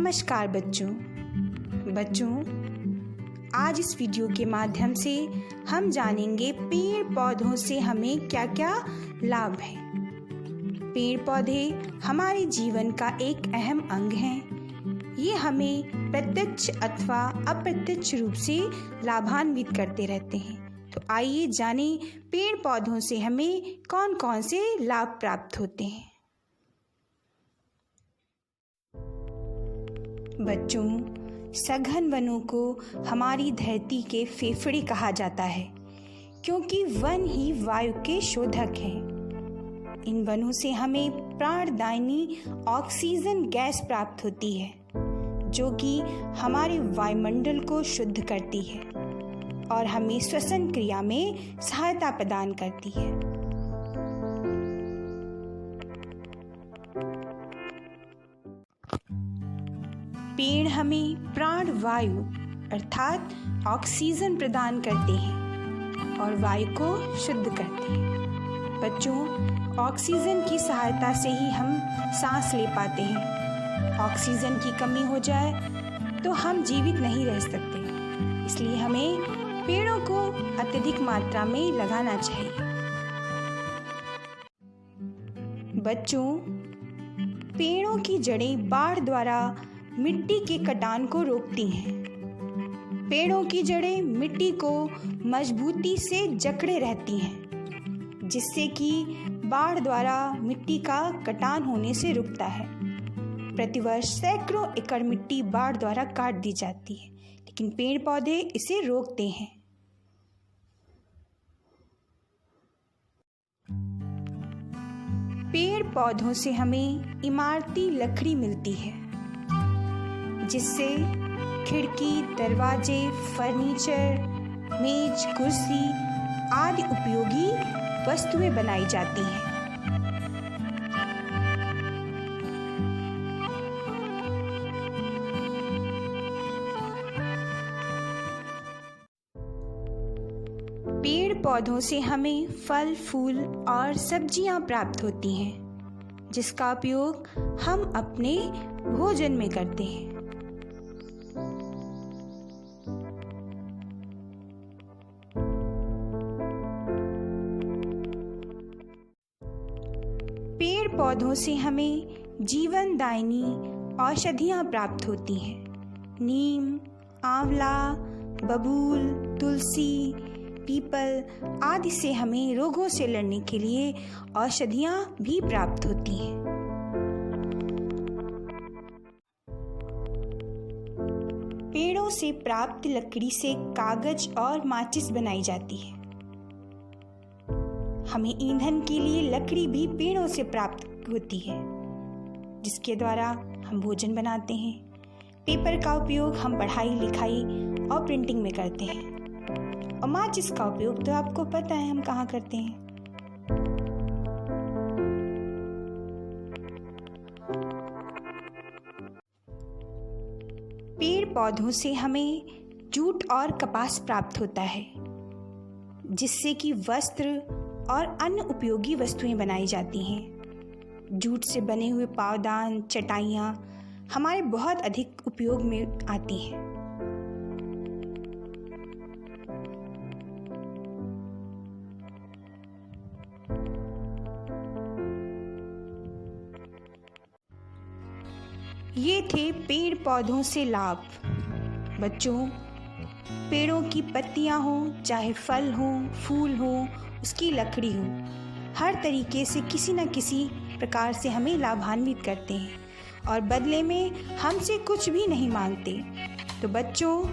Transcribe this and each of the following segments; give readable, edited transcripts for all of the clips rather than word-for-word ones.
नमस्कार बच्चों, आज इस वीडियो के माध्यम से हम जानेंगे पेड़ पौधों से हमें क्या क्या लाभ है। पेड़ पौधे हमारे जीवन का एक अहम अंग हैं। ये हमें प्रत्यक्ष अथवा अप्रत्यक्ष रूप से लाभान्वित करते रहते हैं। तो आइए जानें पेड़ पौधों से हमें कौन कौन से लाभ प्राप्त होते हैं। बच्चों, सघन वनों को हमारी धरती के फेफड़े कहा जाता है, क्योंकि वन ही वायु के शोधक हैं। इन वनों से हमें प्राणदायिनी ऑक्सीजन गैस प्राप्त होती है, जो कि हमारे वायुमंडल को शुद्ध करती है और हमें श्वसन क्रिया में सहायता प्रदान करती है। पेड़ हमें प्राण वायु अर्थात ऑक्सीजन प्रदान करते हैं और वायु को शुद्ध करते हैं। बच्चों, ऑक्सीजन की सहायता से ही हम सांस ले पाते हैं। ऑक्सीजन की कमी हो जाए तो हम जीवित नहीं रह सकते, इसलिए हमें पेड़ों को अत्यधिक मात्रा में लगाना चाहिए। बच्चों, पेड़ों की जड़ें बाढ़ द्वारा मिट्टी के कटान को रोकती हैं। पेड़ों की जड़ें मिट्टी को मजबूती से जकड़े रहती हैं, जिससे कि बाढ़ द्वारा मिट्टी का कटान होने से रुकता है। प्रतिवर्ष सैकड़ों एकड़ मिट्टी बाढ़ द्वारा काट दी जाती है, लेकिन पेड़ पौधे इसे रोकते हैं। पेड़ पौधों से हमें इमारती लकड़ी मिलती है, जिससे खिड़की, दरवाजे, फर्नीचर, मेज, कुर्सी आदि उपयोगी वस्तुएं बनाई जाती हैं। पेड़ पौधों से हमें फल, फूल और सब्जियां प्राप्त होती हैं, जिसका उपयोग हम अपने भोजन में करते हैं। पेड़ पौधों से हमें जीवनदायिनी औषधियाँ प्राप्त होती हैं। नीम, आंवला, बबूल, तुलसी, पीपल आदि से हमें रोगों से लड़ने के लिए औषधियाँ भी प्राप्त होती हैं। पेड़ों से प्राप्त लकड़ी से कागज और माचिस बनाई जाती है। हमें ईंधन के लिए लकड़ी भी पेड़ों से प्राप्त होती है, जिसके द्वारा हम भोजन बनाते हैं। पेपर का उपयोग हम पढ़ाई लिखाई और प्रिंटिंग में करते हैं, और माचिस का उपयोग तो आपको पता है हम कहाँ करते हैं। पेड़ पौधों से हमें जूट और कपास प्राप्त होता है, जिससे कि वस्त्र और अन्य उपयोगी वस्तुएं बनाई जाती हैं। जूट से बने हुए पावदान, चटाइयाँ हमारे बहुत अधिक उपयोग में आती हैं। ये थे पेड़ पौधों से लाभ। बच्चों, पेड़ों की पत्तियां हों, चाहे फल हों, फूल हों, उसकी लकड़ी हो, हर तरीके से किसी न किसी प्रकार से हमें लाभान्वित करते हैं और बदले में हमसे कुछ भी नहीं मांगते। तो बच्चों,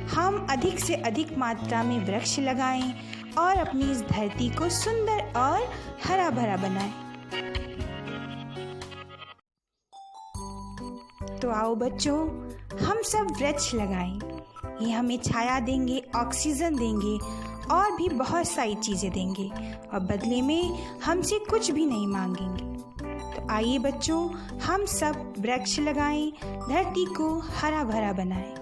हम अधिक से अधिक मात्रा में वृक्ष लगाएं और अपनी इस धरती को सुंदर और हरा भरा बनाएं। तो आओ बच्चों, हम सब वृक्ष लगाएं। ये हमें छाया देंगे, ऑक्सीजन देंगे और भी बहुत सारी चीज़ें देंगे, और बदले में हमसे कुछ भी नहीं मांगेंगे। तो आइए बच्चों, हम सब वृक्ष लगाएं, धरती को हरा भरा बनाएं।